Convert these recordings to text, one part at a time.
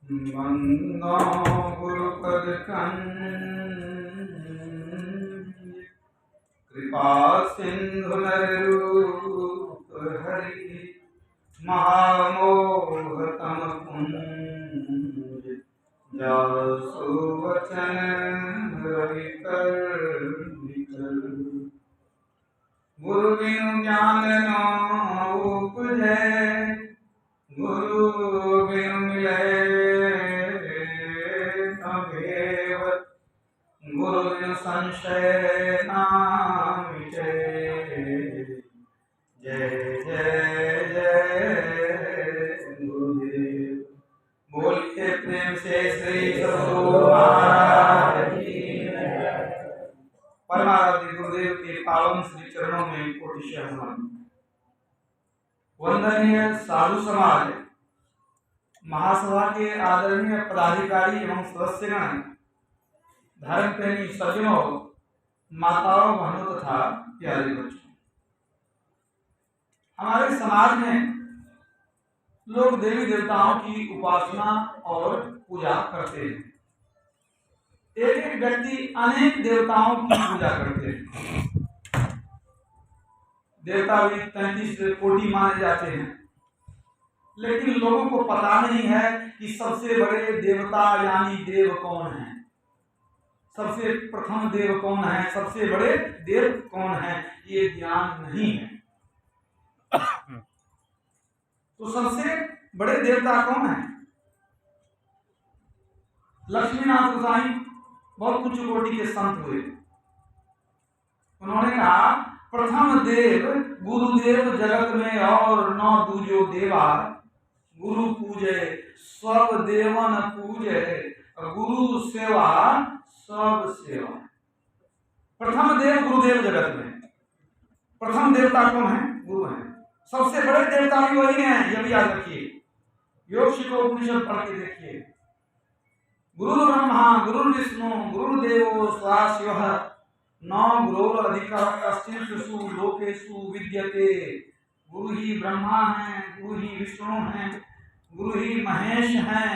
वंदो गुरुपद कृपा सिंधु नररूप हरि महामोहतम पुंज जासु वचन रवि कर गुरु बिनु ज्ञान न उपजै गुरु बिनु मिलै न भेव गुरु बिनु संशय न मिटै। जय जय जय गुरुदेव। बोलिए प्रेम से श्री सद्गुरु महाराज की जय। परमाराध्य गुरुदेव के पावन श्री चरणों में कोटिशः नमन। वंदनीय साधु समाज, महासभा के आदरणीय पदाधिकारी एवं सदस्यगण, धर्म प्रेमी सज्जनों, माताओं, बहनों तथा प्यारे बच्चों, हमारे समाज में लोग देवी देवताओं की उपासना और पूजा करते हैं। एक एक व्यक्ति अनेक देवताओं की पूजा करते हैं। देवता भी 33 कोटि माने जाते हैं, लेकिन लोगों को पता नहीं है कि सबसे बड़े देवता यानी देव कौन है, सबसे प्रथम देव कौन है, सबसे बड़े देव कौन है, ये ज्ञान नहीं है। तो सबसे बड़े देवता कौन है? लक्ष्मीनाथ गोसाई बहुत उच्च कोटि के संत हुए। उन्होंने कहा, प्रथम देव गुरुदेव जगत में और न दूजो देवा, गुरु पूजे सब देवन पूजे, गुरु सेवा सब सेवा। प्रथम देव गुरुदेव जगत में, प्रथम देवता कौन है? गुरु है। सबसे बड़े देवता भी वही हैं, ये भी याद रखिए। योग शिखो उपनिषद पढ़ के देखिए। गुरु ब्रह्मा गुरु विष्णु गुरुदेवो सदाशिवः न गुरोरधिकः कश्चित् लोकेषु विद्यते। गुरु ही ब्रह्मा है, गुरु ही विष्णु है, गुरु ही महेश है।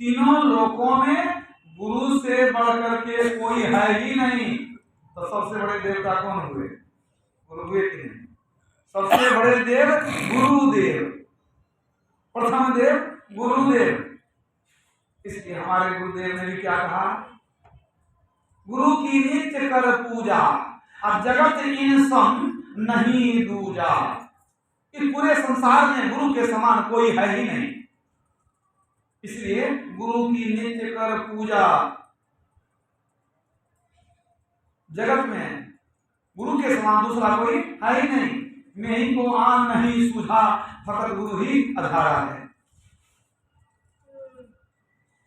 तीनों लोकों में गुरु से बढ़कर के कोई है ही नहीं। तो सबसे बड़े देवता कौन हुए? गुरु हुए कि नहीं? सबसे बड़े देव गुरुदेव, प्रथम देव गुरुदेव। इसलिए हमारे गुरुदेव ने भी क्या कहा? गुरु की नित्य कर पूजा, अब जगत इन सम नहीं दूजा। इस पूरे संसार में गुरु के समान कोई है ही नहीं। इसलिए गुरु की नित्य कर पूजा। जगत में गुरु के समान दूसरा कोई है ही नहीं। मैं ही को आन नहीं सूझा, फकत गुरु ही आधारा है।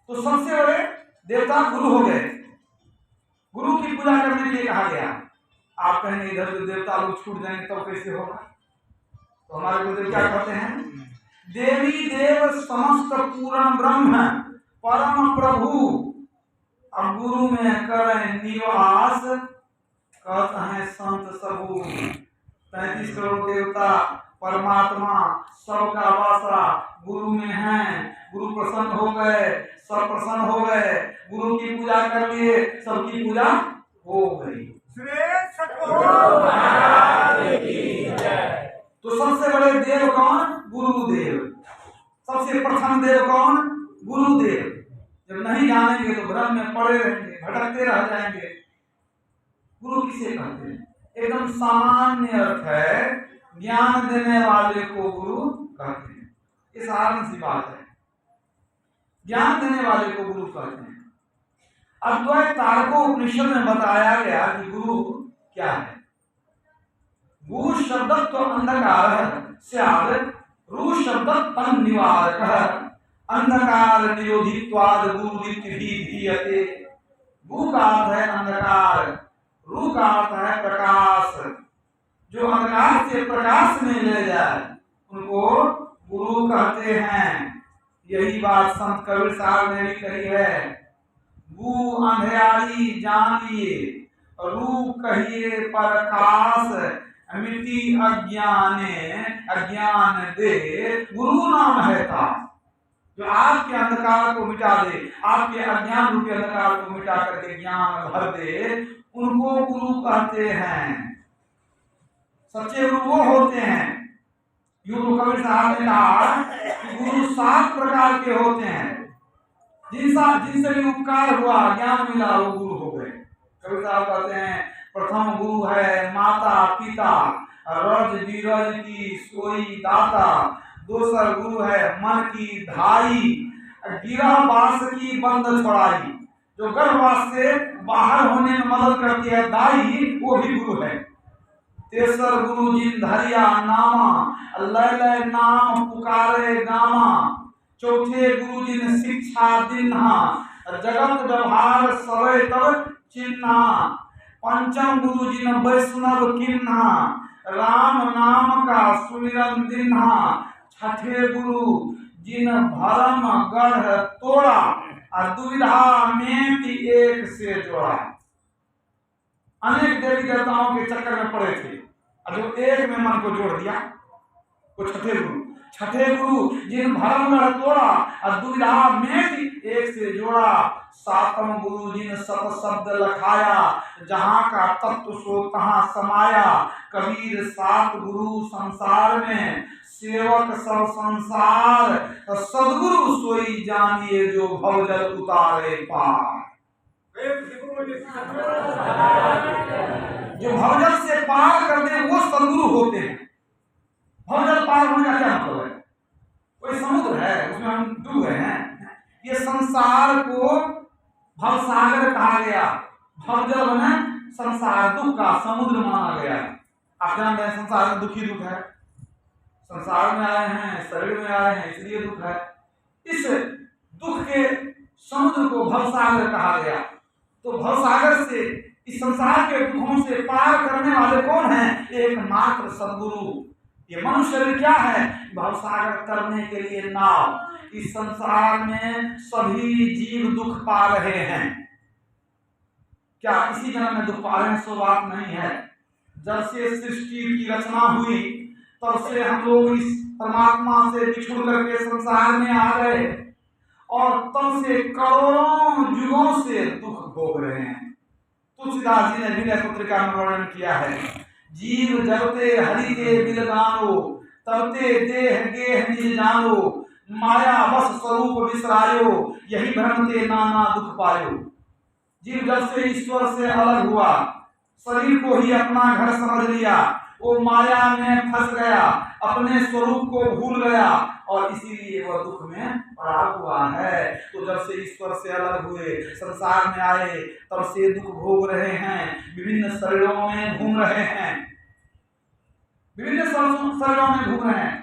तो सबसे बड़े देवता गुरु हो गए। गुरु की पूजा करने के लिए कहा गया। आप कहेंगे इधर जो देवता लोग छूट जाएंगे तब कैसे होगा? तो हमारे गुरुदेव क्या कहते हैं? देवी देव समस्त पूर्ण ब्रह्म परम प्रभु, अब गुरु में करें निवास, कहते हैं संत सबू। 33 करोड़ देवता परमात्मा सबका वासा गुरु में है। गुरु प्रसन्न हो गए, सब प्रसन्न हो गए। गुरु की पूजा कर लिए, सबकी पूजा हो गई। तो सबसे बड़े देव कौन? गुरुदेव। सबसे प्रथम देव कौन? गुरुदेव। जब नहीं जानेंगे तो भ्रम में पड़े रहेंगे, भटकते रह जाएंगे। गुरु किसे कहते हैं? एकदम सामान्य अर्थ है, ज्ञान देने वाले को गुरु कहते हैं। ये साधारण सी बात है, ज्ञान देने वाले को गुरु कहते हैं। अद्वैत तारको उपनिषद में बताया गया कि गुरु क्या है। गु शब्दत्व अंधकार स्याद, रु शब्दत्व निवारक, अंधकार निरोधित्वाद गुरुरित्यधीयते। गु का अर्थ है अंधकार, रू का अर्थ है प्रकाश। जो अंधकार से प्रकाश में ले जाए उनको गुरु कहते हैं। यही बात संत कबीर साहब ने भी कही है। गु अंधियारी जानिए, रू कहिए प्रकाश, मिट्टी अज्ञान दे, गुरु नाम है तास। जो आपके अंधकार को मिटा दे, आपके अज्ञान रूपी अंधकार को मिटा करके ज्ञान भर दे, उनको गुरु कहते हैं। सच्चे गुरु वो होते हैं। यूं तो कबीर साहब ने कहा कि गुरु 7 प्रकार के होते हैं। जिनसे भी उपकार हुआ, ज्ञान मिला, वो गुरु हो गए। कबीर साहब कहते हैं प्रथम गुरु है माता पिता, रज बीरज की सोई दाता। दूसरा गुरु है मन की धाई, गिरहवास की बंद छोड़ाई। जो गर्भवास से बाहर होने में मदद करती है दाई, वो भी गुरु है। तेसर गुरु जिन धरिया नामा, लय लय नाम पुकारे गामा। चौथे गुरु जिन शिक्षा दिन्हा, जगत व्यवहार सवै तब चिन्हा। पंचम गुरु जिन वैष्णव किन्हा, राम नाम का सुमिरन दिन्हा। छठे गुरु जिन भरम गढ़ तोड़ा, दुविधा में एक से जोड़ा। अनेक देवी देवताओं के चक्कर में पड़े थे, जो एक में मन को जोड़ दिया, वो छठे गुरु। छठे गुरु जिन भरम गढ़ तोड़ा, दुविधा में एक से जोड़ा। सातम गुरु जिन सत शब्द लखाया, जहां का तत्व सो तहां समाया। कबीर 7 गुरु संसार में, सेवक सब संसार। सदगुरु सोई जानिए, जो भवजल उतारे पार। जो भवजल से पार कर दे, वो सदगुरु होते हैं। भवजल पार होने का क्या मतलब है? कोई समुद्र है, उसमें हम डूब गए हैं। ये संसार को भवसागर कहा गया। भवजल में संसार दुख का समुद्र माना गया। आप जानते हैं संसार में दुखी दुख है। संसार में आए हैं, शरीर में आए हैं, इसलिए दुख है। इस दुख के समुद्र को भवसागर कहा गया। तो भवसागर से, इस संसार के दुखों से पार करने वाले कौन हैं? एकमात्र सदगुरु। ये मनुष्य शरीर क्या है? भवसागर करने के लिए नाव। इस संसार में सभी जीव दुख पा रहे हैं। क्या इसी जन्म में दुख पा रहे हैं? सो बात नहीं है। जब से सृष्टि की रचना हुई, तब से हम लोग इस परमात्मा से बिछुड़ करके संसार में आ गए, और तब से करोड़ों युगों से दुख भोग रहे हैं। तुलसीदास जी ने विनय पत्रिका में वर्णन किया है, जीव जबते हरि के बिल गानो, तबते देह गेह निज जानो। माया बस स्वरूप विसरायो, यही भ्रम ते नाना दुख पायो। जीव जब से ईश्वर से अलग हुआ, शरीर को ही अपना घर समझ लिया, वो माया में फंस गया, अपने स्वरूप को भूल गया, और इसीलिए वह दुख में पड़ा हुआ है। तो जब से ईश्वर से अलग हुए, संसार में आए, तब से दुख भोग रहे हैं। विभिन्न शरीरों में घूम रहे हैं, विभिन्न शरीरों में घूम रहे हैं।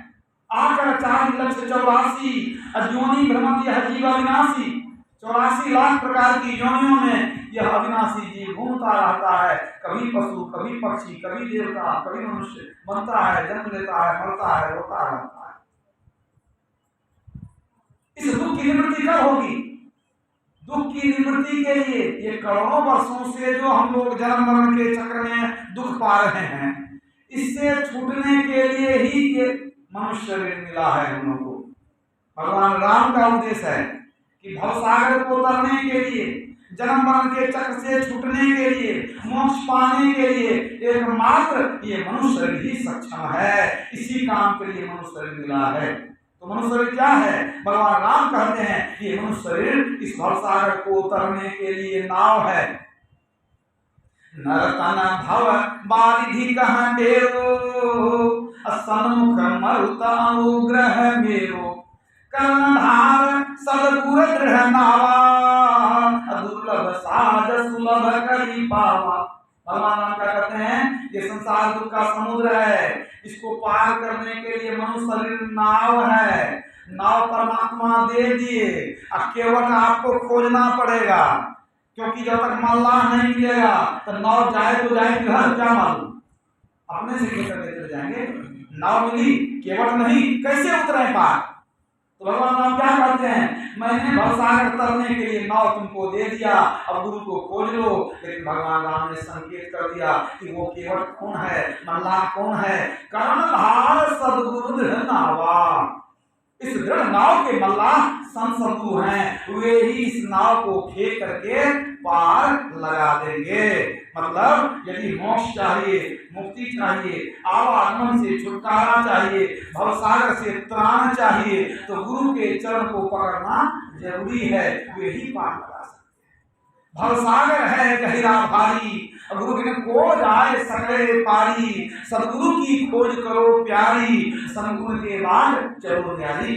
आकर 4,84,000 योनि भ्रमत यह जीव अविनाशी। 84 लाख प्रकार की योनियों में यह अविनाशी जीव घूमता रहता है। कभी पशु, कभी पक्षी, कभी देवता, कभी मनुष्य बनता है, जन्म लेता है, मरता है, रोता रहता है। इस दुख की निवृत्ति कब होगी? दुख की निवृत्ति के लिए ये करोड़ों वर्षों से जो हम लोग जन्म मरण के चक्र में दुख पा रहे हैं, इससे छूटने के लिए ही ये मनुष्य शरीर मिला है हम लोगों को। भगवान राम का उद्देश्य है कि भवसागर को तरने के लिए, जन्म मरण के चक्र से छूटने के लिए, मोक्ष पाने के लिए एकमात्र ये मनुष्य शरीर ही सक्षम है। इसी काम के लिए मनुष्य शरीर मिला है। तो मनुष्य शरीर क्या है? भगवान राम कहते हैं ये मनुष्य शरीर इस भवसागर को तरने के लिए नाव है। नरतन भव बारिधि कहाँ ढेरो, सन्मुख मरुत अनुग्रह मेरो। कर्णधार सदगुर दृढ़ नावा, दुर्लभ साज सुलभ करी पावा। भगवान राम क्या कहते हैं? ये संसार दुख का समुद्र है, इसको पार करने के लिए मनुष्य शरीर नाव है। नाव परमात्मा दे दिए, अब केवल आपको खोजना पड़ेगा, क्योंकि जब तक मल्लाह नहीं मिलेगा तो नाव जाए तो जाएगी घर, क्या मालूम अपने से लेकर चले जाएंगे। नाव मिली, केवट नहीं, कैसे उतरे पार? तो भगवान राम क्या करते हैं? मैंने भवसागर तरने के लिए नाव तुमको दे दिया, अब गुरु को खोज लो। लेकिन भगवान राम ने संकेत कर दिया कि वो केवट कौन है, मल्लाह कौन है? कर्णधार सदगुरु नावा। इस दृढ़ नाव के मल्लाह संत सद्गुरु हैं, वे ही इस नाव को खेल करके पार लगा देंगे। मतलब यदि मोक्ष चाहिए, मुक्ति चाहिए, आवागमन से छुटकारा चाहिए, भवसागर से त्राण चाहिए, तो गुरु के चरण को पकड़ना जरूरी है, वे ही पार लगा सकते। भवसागर है गहरा भारी, गुरु बिन को जाए सकले पारी, सदगुरु की खोज करो प्यारी, सदगुरु के बाद चलो न्यारी।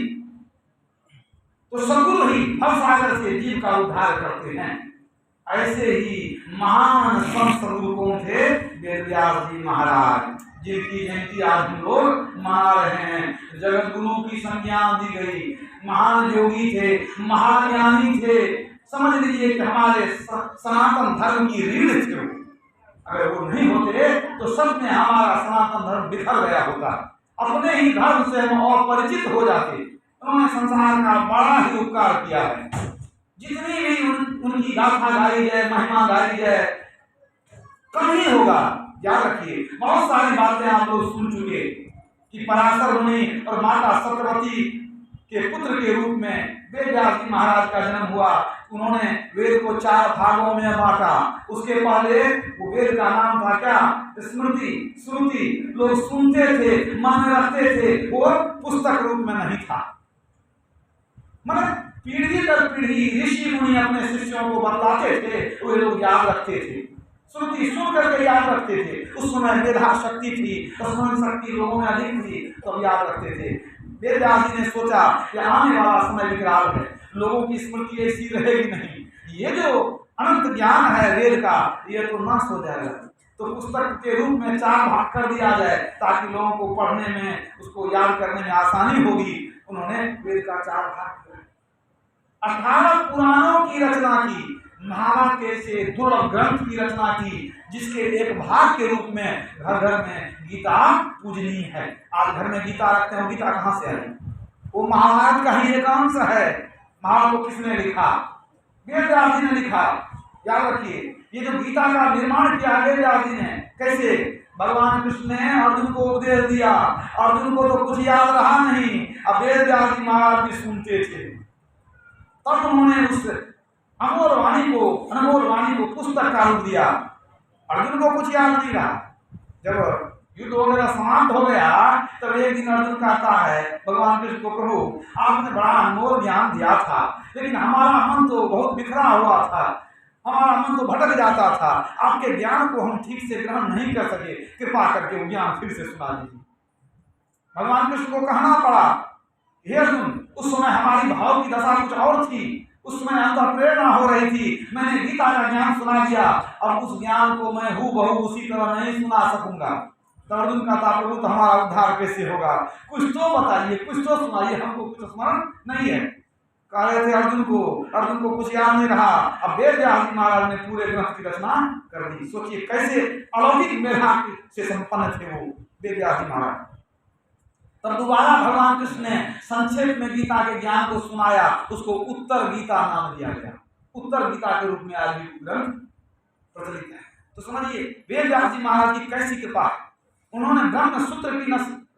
तो सदगुरु ही भवसागर से जीव का उद्धार करते हैं। ऐसे ही महान संत सदगुरु कौन थे? वेदव्यास जी महाराज, जिनकी जयंती आज हम लोग मना रहे हैं। जगत गुरु की संज्ञा दी गई, महान योगी थे, महाज्ञानी थे। समझ लीजिए कि हमारे सनातन धर्म की रीढ़ थे। अगर वो नहीं होते तो सच में हमारा सनातन धर्म बिखर गया होता, अपने ही धर्म से हम अपरिचित हो जाते। उन्होंने संसार का बड़ा ही उपकार किया है। जितनी भी उनकी गाथा गाई जाए, महिमा गाई जाए, कम ही होगा। याद रखिए, बहुत सारी बातें आप लोग सुन चुके कि पराशर मुनि और माता सत्यवती के पुत्र के रूप में वेदव्यास जी महाराज का जन्म हुआ। उन्होंने वेद को 4 भागों में बांटा। उसके पहले वो वेद का नाम था क्या? स्मृति, श्रुति। लोग सुनते थे, मन में रखते थे, वो पुस्तक रूप में नहीं था। मतलब पीढ़ी दर पीढ़ी ऋषि मुनि अपने शिष्यों को बतलाते थे, वे लोग याद रखते थे, श्रुति सुन करके याद रखते थे। उस समय मेधा शक्ति थी, स्मरण शक्ति लोगों में अधिक थी, तो याद रखते थे। वेदव्यास जी ने सोचा कि आने वाला समय विकराल है, लोगों की स्मृति ऐसी रहेगी नहीं, ये जो अनंत ज्ञान है वेद का, ये तो नष्ट हो जाएगा। तो पुस्तक के रूप में 4 भाग कर दिया जाए ताकि लोगों को पढ़ने में, उसको याद करने में आसानी होगी। उन्होंने वेद का 4 भाग किया, 18 पुराणों की रचना की, महाभारत के से दुर्लभ ग्रंथ की रचना की, जिसके एक भाग के रूप में घर घर में गीता पूजनीय है। आज घर में गीता रखते हैं, गीता कहाँ से आई? वो महाभारत का ही एक अंश है। महाभारत को किसने लिखा? वेदव्यास जी ने लिखा। याद रखिए, ये जो गीता का निर्माण किया वेदव्यास जी ने, कैसे? भगवान कृष्ण ने अर्जुन को उपदेश दिया, अर्जुन को तो कुछ याद रहा नहीं, अब वेदव्यास जी महाराज भी सुनते थे। तब उन्होंने उस अनमोल वाणी को पुस्तक का रूप दिया। अर्जुन को कुछ याद नहीं रहा। जब युद्ध वगैरह समाप्त हो गया, तब एक दिन अर्जुन कहता है भगवान कृष्ण को, प्रभु आपने बड़ा अनमोल ज्ञान दिया था, लेकिन हमारा मन तो बहुत बिखरा हुआ था, हमारा मन तो भटक जाता था, आपके ज्ञान को हम ठीक से ग्रहण नहीं कर सके, कृपा करके वो ज्ञान फिर से सुना दीजिए। भगवान कृष्ण को कहना पड़ा, हे अर्जुन, उस समय हमारी भाव की दशा कुछ और थी, उस समय अंतर प्रेरणा हो रही थी, मैंने गीता का ज्ञान सुना दिया, अब उस ज्ञान को मैं हूबहू उसी तरह नहीं सुना सकूंगा। तो अर्जुन कहता, प्रभु तो हमारा उद्धार कैसे होगा? कुछ तो बताइए, कुछ तो सुनाइए, हमको कुछ स्मरण नहीं है। कह रहे थे अर्जुन को कुछ याद नहीं रहा। अब वेदव्यास जी महाराज ने पूरे ग्रंथ की रचना कर दी। सोचिए कैसे अलौकिक मेधा से संपन्न थे वो वेदव्यास जी महाराज। तब दोबारा भगवान कृष्ण ने संक्षेप में गीता के ज्ञान को सुनाया, उसको उत्तर गीता नाम दिया गया। उत्तर गीता के रूप में आज भी ग्रंथ प्रचलित है। तो समझिए वेदव्यास जी महाराज की कैसी कृपा। उन्होंने ब्रह्म सूत्र की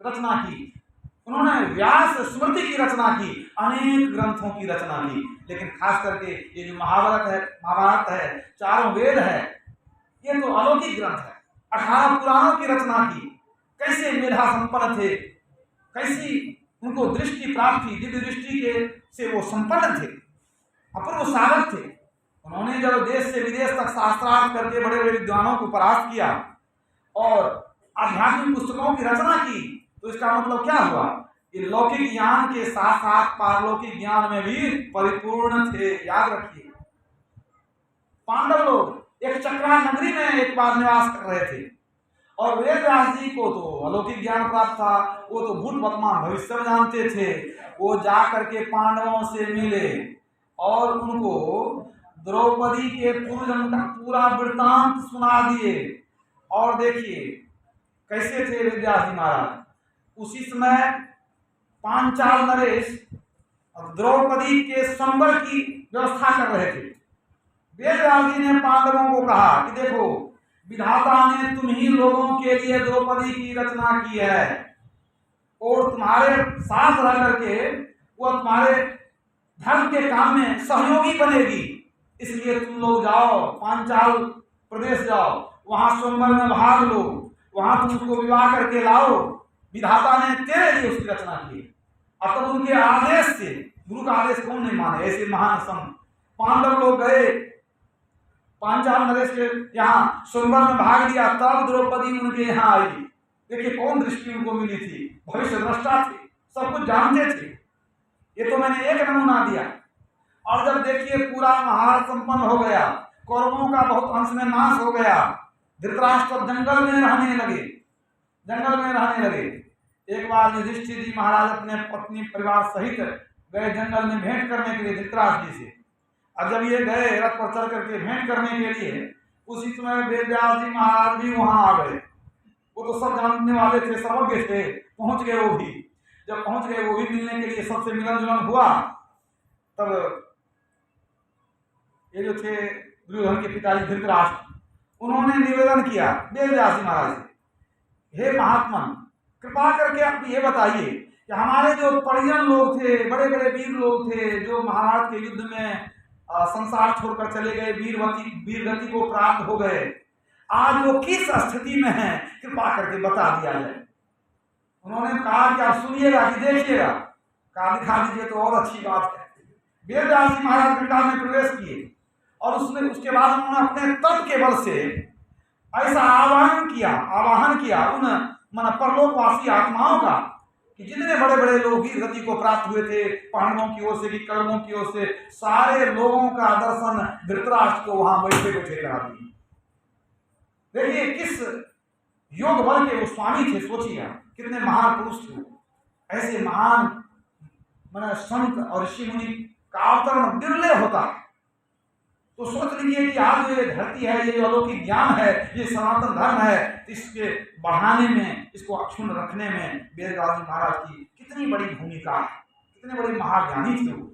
रचना की, उन्होंने व्यास स्मृति की रचना की, अनेक ग्रंथों की रचना की। लेकिन खास करके ये जो महाभारत है, 4 वेद है, ये तो अलौकिक ग्रंथ है। 18 पुराणों की रचना की। कैसे मेधा संपन्न थे, कैसी उनको दृष्टि प्राप्त थी, दिव्य दृष्टि के से वो संपन्न थे, अपूर्व साधक थे। उन्होंने जब देश से विदेश तक शास्त्रार्थ करके बड़े बड़े विद्वानों को परास्त किया और आध्यात्मिक पुस्तकों की रचना की, तो इसका मतलब क्या हुआ? ये लौकिक ज्ञान के साथ साथ पारलौकिक ज्ञान में भी परिपूर्ण थे। याद रखिए, पांडव लोग एक चक्रा नगरी में एक बार निवास कर रहे थे और वेदव्यास जी को तो अलौकिक ज्ञान प्राप्त था, वो तो भूत वर्तमान भविष्य जानते थे। वो जा करके पांडवों से मिले और उनको द्रौपदी के पूर्वजन्म का पूरा वृत्तांत सुना दिए। और देखिए कैसे थे वेदव्यास जी महाराज। उसी समय पांचाल नरेश द्रौपदी के संबर की व्यवस्था कर रहे थे। वेदव्यास जी ने पांडवों को कहा कि देखो, विधाता ने तुम ही लोगों के लिए द्रौपदी की रचना की है और तुम्हारे साथ रह करके वो तुम्हारे धर्म के काम में सहयोगी बनेगी। इसलिए तुम लोग जाओ, पांचाल प्रदेश जाओ, वहां स्वयंवर में भाग लो, वहां तुम उसको विवाह करके लाओ। विधाता ने तेरे लिए उसकी रचना की। अब तब उनके आदेश से, गुरु का आदेश कौन नहीं माने, ऐसे महान संत पांडव लोग गए पांचाल नरेश के यहाँ स्वयंवर में भाग लिया, तब द्रौपदी उनके यहाँ आई। देखिए कौन दृष्टि उनको मिली थी, भविष्य द्रष्टा थे, सब कुछ जानते थे। ये तो मैंने एक नमूना दिया। और जब देखिए पूरा महाराज संपन्न हो गया, कौरवों का बहुत अंश में नाश हो गया, धृतराष्ट्र जंगल में रहने लगे, जंगल में रहने लगे। एक बार युधिष्ठिर जी महाराज अपने पत्नी परिवार सहित गए जंगल में भेंट करने के लिए धृतराष्ट्र जी से। अब जब ये गए रथ पर चढ़ करके भेंट करने के लिए, उसी समय वेदव्यास जी महाराज भी वहां आ गए। वो तो सब जानने वाले थे, सर्वज्ञ थे, पहुंच गए वो भी। जब पहुंच गए वो भी मिलने के लिए, सबसे मिलन जुलन हुआ। तब ये जो थे दुर्योधन के पिताजी धृतराष्ट्र, उन्होंने निवेदन किया वेदव्यास जी महाराज से, हे महात्मन, कृपा करके आप ये बताइए कि हमारे जो परिजन लोग थे, बड़े बड़े वीर लोग थे, जो महाराज के युद्ध में संसार छोड़कर चले गए, वीर गति को प्राप्त हो गए, आज वो किस स्थिति में है, कृपा करके बता दिया जाए। उन्होंने कहा कि आप सुनिएगा कि देखिएगा। कहा दिखा दीजिए तो और अच्छी बात है। वेदव्यास जी महाराज गंगा में प्रवेश किए और उसके बाद उन्होंने अपने तप के बल से ऐसा आवाहन किया उन मन परलोकवासी आत्माओं का कि जितने बड़े बड़े लोग वीर गति को प्राप्त हुए थे, पांडवों की ओर से कि कौरवों की ओर से, सारे लोगों का दर्शन धृतराष्ट्र को वहां बैठे बैठे करा दिए। देखिए किस योग बल के वो स्वामी थे, सोचिए कितने महान पुरुष थे। ऐसे महान माने संत और ऋषि मुनि का अवतरण बिरले होता। तो सोच लीजिए कि आज ये धरती है, ये अलौकिक ज्ञान है, ये सनातन धर्म है, इसके बढ़ाने में, इसको अक्षुण्ण रखने में वेदव्यास महाराज की कितनी बड़ी भूमिका है, कितने बड़े महाज्ञानी थे वो।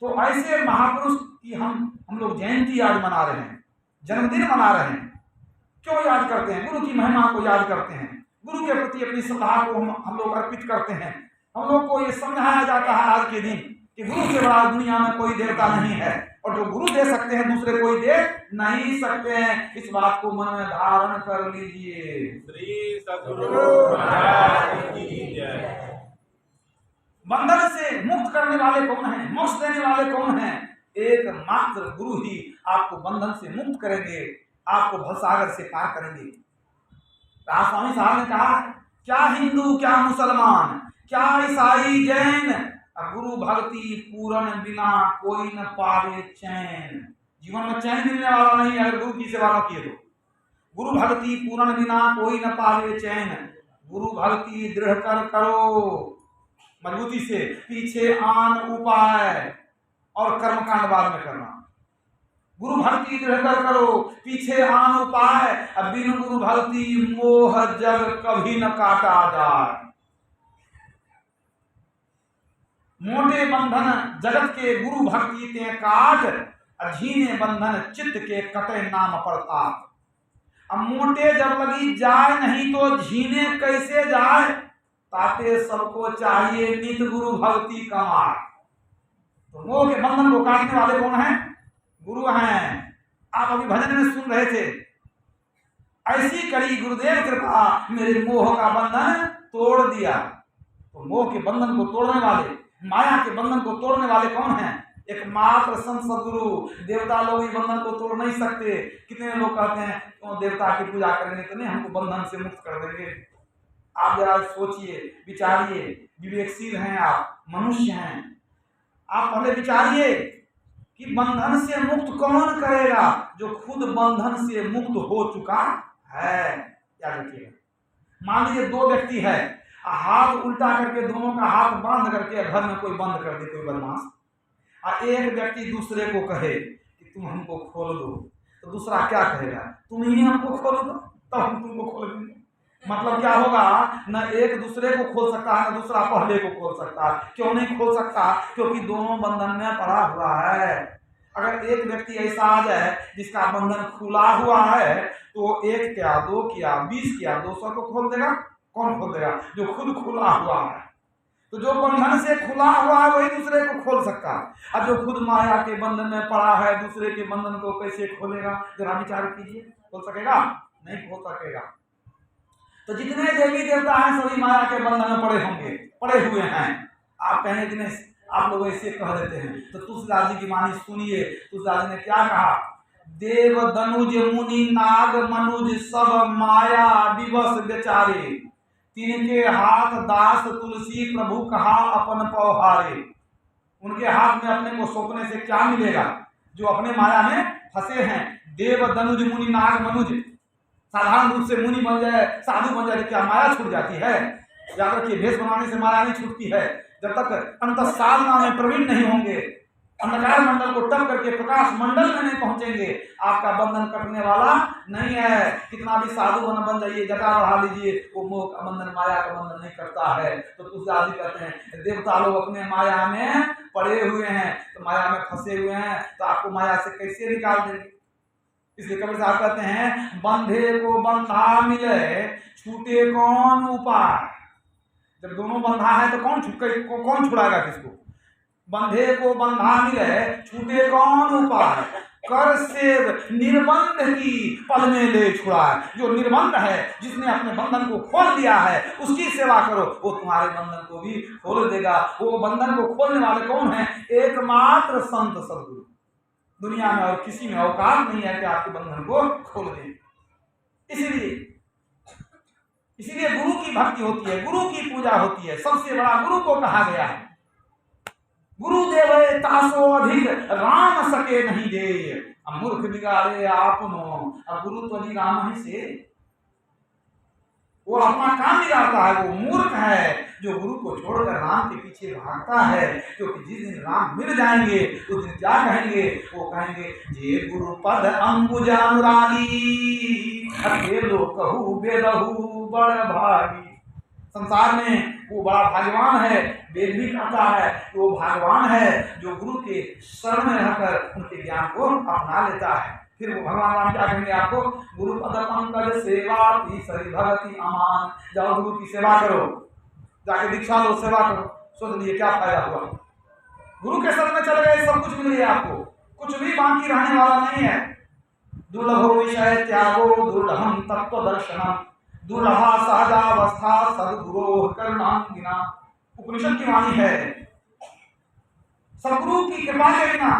तो ऐसे महापुरुष की हम लोग जयंती आज मना रहे हैं, जन्मदिन मना रहे हैं। क्यों याद करते हैं? गुरु की महिमा को याद करते हैं, गुरु के प्रति अपनी श्रद्धा को हम लोग अर्पित करते हैं। हम लोग को ये समझाया जाता है आज के दिन कि गुरु से बड़ा दुनिया में कोई देवता नहीं है, और जो गुरु दे सकते हैं दूसरे कोई दे नहीं सकते हैं। इस बात को मन में धारण कर लीजिए। श्री सद्गुरु महाराज की जय। बंधन से मुक्त करने वाले कौन हैं? मोक्ष देने वाले कौन हैं? एकमात्र गुरु ही आपको बंधन से मुक्त करेंगे, आपको भवसागर से पार करेंगे। स्वामी साहब ने कहा, क्या हिंदू, क्या मुसलमान, क्या ईसाई, जैन, गुरु भक्ति पूर्ण बिना कोई न पावे चैन। जीवन में चैन मिलने वाला नहीं है अगर गुरु की सेवा न किए तो। गुरु भक्ति पूर्ण बिना कोई न पावे चैन, गुरु भक्ति दृढ़ कर करो मजबूती से, पीछे आन उपाय और कर्मकांड बाद में करना। गुरु भक्ति दृढ़ कर करो, पीछे आन उपाय, अब बिनु गुरु भक्ति मोह जग कभी न काटा जाए। मोटे बंधन जगत के गुरु भक्ति ते काट, अधीने बंधन चित्त के कटे नाम पड़ता। अब मोटे जब लगी जाए नहीं तो झीने कैसे जाए, ताते सबको चाहिए नित गुरु भक्ति कमाए। तो मोह के बंधन को काटने वाले कौन हैं? गुरु हैं। आप अभी भजन में सुन रहे थे, ऐसी करी गुरुदेव कृपा मेरे मोह का बंधन तोड़ दिया। तो मोह के बंधन को तोड़ने वाले, माया के बंधन को तोड़ने वाले कौन हैं? एकमात्र संत सद्गुरु। देवता लोग इस बंधन को तोड़ नहीं सकते। कितने लोग कहते हैं तो देवता की पूजा करेंगे तो नहीं हमको बंधन से मुक्त कर देंगे। आप जरा सोचिए, विचारिए, विवेकशील हैं आप, मनुष्य हैं, आप पहले विचारिए कि बंधन से मुक्त कौन करेगा? जो खुद बंधन से मुक्त हो चुका है। याद रखिएगा। मान लीजिए दो व्यक्ति है, हाथ उल्टा करके दोनों का हाथ बांध करके घर में कोई बंद कर दे, कोई बदमाश, और एक व्यक्ति दूसरे को कहे कि तुम हमको खोल दो, तो दूसरा क्या कहेगा? तुम ही हमको खोल दो तब हम तुमको खोल देंगे। मतलब क्या होगा? न एक दूसरे को खोल सकता है, न दूसरा पहले को खोल सकता है। क्यों नहीं खोल सकता? क्योंकि दोनों बंधन में पड़ा हुआ है। अगर एक व्यक्ति ऐसा आ जाए जिसका बंधन खुला हुआ है, तो एक क्या, दो क्या, 20 क्या, 200 को खोल देगा? कौन खोल देगा? जो खुद खुला हुआ है। तो जो बंधन से खुला हुआ है वही दूसरे को खोल सकता है। अब जो खुद माया के बंधन में पड़ा है दूसरे के बंधन को कैसे खोलेगा? जरा विचार कीजिए, खोल सकेगा? नहीं खोल सकेगा। तो जितने देवी देवता हैं सभी माया के बंधन में पड़े होंगे, पड़े हुए हैं। आप कहेंगे कि नहीं, आप लोग ऐसे कह देते हैं। तो तुलसीदास जी की वाणी सुनिए, तुलसीदास जी ने क्या कहा? देव दनुज मुनि नाग मनुज सब माया विवश बेचारे, तिनके हाथ दास तुलसी प्रभु कहा अपन पौहारे। उनके हाथ में अपने को सौंपने से क्या मिलेगा? जो अपने माया में फंसे हैं। देव दनुज मुनि नाग मनुज, साधारण रूप से मुनि बन जाए, साधु बन जाए, क्या माया छूट जाती है? याद रखिए, भेष बनाने से माया नहीं छूटती है। जब तक अंत साधना में प्रवीण नहीं होंगे, अंधकार मंडल को टप करके प्रकाश मंडल में नहीं पहुंचेंगे, आपका बंधन कटने वाला नहीं है। कितना भी साधु बन जाइए, जटा बढ़ा लीजिए, वो मोह का बंधन, माया का बंधन नहीं करता है। तो तुलसीदास जी कहते हैं देवता लोग अपने माया में पड़े हुए हैं, तो माया में फंसे हुए हैं, तो आपको माया से कैसे निकाल देंगे? इसलिए कबीर साहब कहते हैं बंधे को बंधा मिले छूटे कौन उपाय। जब दोनों बंधा है तो कौन छुड़ाएगा किसको? बंधे को बंधा मिले छूटे कौन उपाय, कर सेव निर्बंध की पल में ले छुड़ाए। जो निर्बंध है, जिसने अपने बंधन को खोल दिया है, उसकी सेवा करो, वो तुम्हारे बंधन को भी खोल देगा। वो बंधन को खोलने वाले कौन है? एकमात्र संत सद्गुरु। दुनिया में और किसी में औकात नहीं है कि आपके बंधन को खोल दें। इसीलिए गुरु की भक्ति होती है, गुरु की पूजा होती है। सबसे बड़ा गुरु को कहा गया है गुरुदेव तासो अधिक राम सके नहीं दे, मूर्ख बिगाड़े आपनो, अब गुरु तो जी राम ही से। वो अपना काम बिगाड़ता है, वो मूर्ख है जो गुरु को छोड़कर राम के पीछे भागता है। क्योंकि जिस दिन राम मिल जाएंगे उस दिन क्या कहेंगे? वो कहेंगे जे गुरु पद अंबुज अनुरागी, अकेलो कहू बेदहू बड़ भागी। संसार में वो बड़ा भाग्यवान है। वेद भी कहता है कि वो भाग्यवान है जो गुरु के शरण में रहकर उनके ज्ञान को अपना लेता है। फिर वो भगवान राम क्या कहेंगे आपको? गुरु पद पंकज सेवा तीसरी भगति अमान। जाओ गुरु की सेवा करो, जाके दीक्षा लो, सेवा करो। सोच लिए क्या फायदा हुआ? गुरु के शरण में चले गए, सब कुछ मिल गया आपको, कुछ भी बाकी रहने वाला नहीं है। दुर्लभो विषय त्यागो दुर्लभम तत्व दर्शनम, दुर्लभा सहजावस्था सद्गुरो करुणांगिना। उपनिषद की वाणी है। सद्गुरु की कृपा के बिना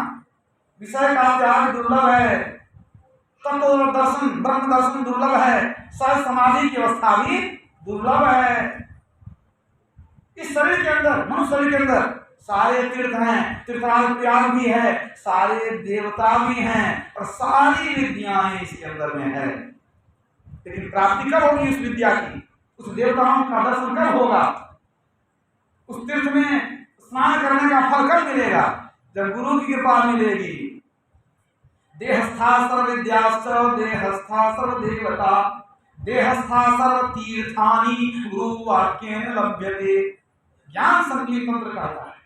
विषय का त्याग दुर्लभ है, तत्व दर्शन ब्रह्म दर्शन दुर्लभ है, सहज समाधि की अवस्था भी दुर्लभ है। इस शरीर के अंदर, मनुष्य शरीर के अंदर सारे तीर्थ हैं, तीर्थराज प्रयाग भी है, सारे देवता भी हैं और सारी विद्याएं इसके अंदर में है। लेकिन प्राप्ति कब होगी उस विद्या की? उस देवताओं का दर्शन कब होगा? उस तीर्थ में स्नान करने का फल कब मिलेगा? जब गुरु की कृपा मिलेगी। देहस्था सर्व विद्याश्च देहस्था सर्व देवता, देहस्था सर्व तीर्थानि गुरु वाक्येन लभ्यते। ज्ञान संकलित मंत्र कहता है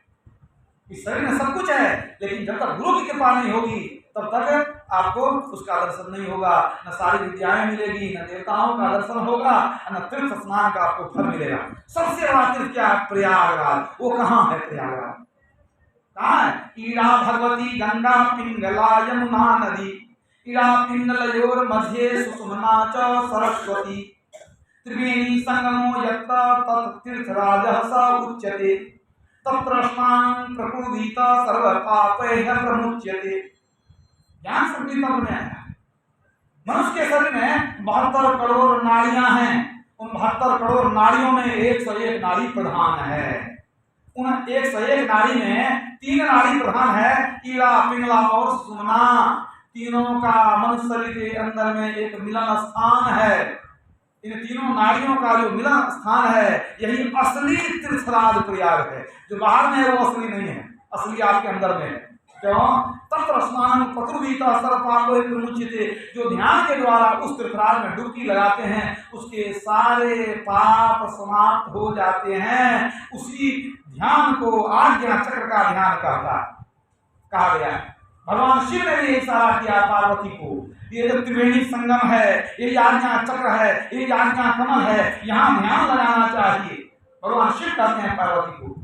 इस शरीर में सब कुछ है, लेकिन जब तक गुरु की कृपा नहीं होगी तब तक आपको उसका दर्शन नहीं होगा। न सारी विद्याएं मिलेगी, न देवताओं का दर्शन होगा, न तीर्थ स्नान का आपको फल मिलेगा। सबसे बड़ा तीर्थ क्या है? प्रयागराज। वो कहाँ है? प्रयागराज कहाँ है? ईड़ा भगवती गंगा पिंगला यमुना नदी, ईड़ा पिंगलयोर मध्य सुषुम्ना च सरस्वती, त्रिवेणी संगमो यत्र तत्तीर्थराजः स उच्यते, तत्र स्नानं प्रकुर्वीत सर्व पापैः प्रमुच्यते। ज्ञान संकीर्तन में आया। मनुष्य के शरीर में 72 करोड़ नाड़ियां हैं। उन 72 करोड़ नाड़ियों में 101 नाड़ी प्रधान है। उन 101 नाड़ी में 3 नाड़ी प्रधान है, ईड़ा पिंगला और सुषुम्ना। तीनों का मनुष्य शरीर के अंदर में एक मिलन स्थान है। इन तीनों नाड़ियों का जो मिलन स्थान है यही असली तीर्थराज प्रयाग है। जो बाहर में है वो असली नहीं है, असली आपके अंदर में है। क्यों? तत्र स्नानं प्रकुर्वीत सर्व पापैः प्रमुच्यते। जो ध्यान के द्वारा उस तीर्थराज में डुबकी लगाते हैं उसके सारे पाप समाप्त हो जाते हैं। उसी ध्यान को आज्ञा चक्र का ध्यान कहा गया है। भगवान शिव ने भी इशारा किया पार्वती को। ये जो त्रिवेणी संगम है, ये आज्ञा चक्र है, ये आज्ञा कमल है, यहाँ ध्यान लगाना चाहिए। भगवान शिव कहते हैं पार्वती को,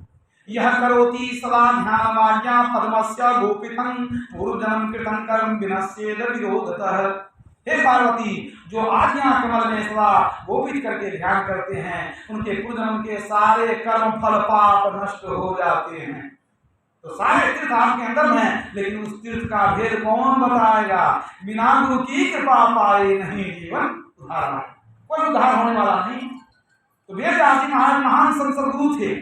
यह करोति सदा ध्यान आज्ञा पद्मस्य गोपितं पूर्वजन्म कृतं कर्म विनश्येद विरोधतः। हे पार्वती, जो आज्ञा कमल में सदा गोपित करके ध्यान करते हैं, उनके पूर्वजन्म के सारे कर्म फल पाप नष्ट हो जाते हैं। तो सारे तीर्थ आपके अंदर हैं, लेकिन उस तीर्थ का भेद कौन बताएगा? बिना गुरु की कृपा पाए नहीं जीवन उद्धार, कोई उद्धार होने वाला नहीं। तो वेदव्यास जी महाराज महान संत सदगुरु थे,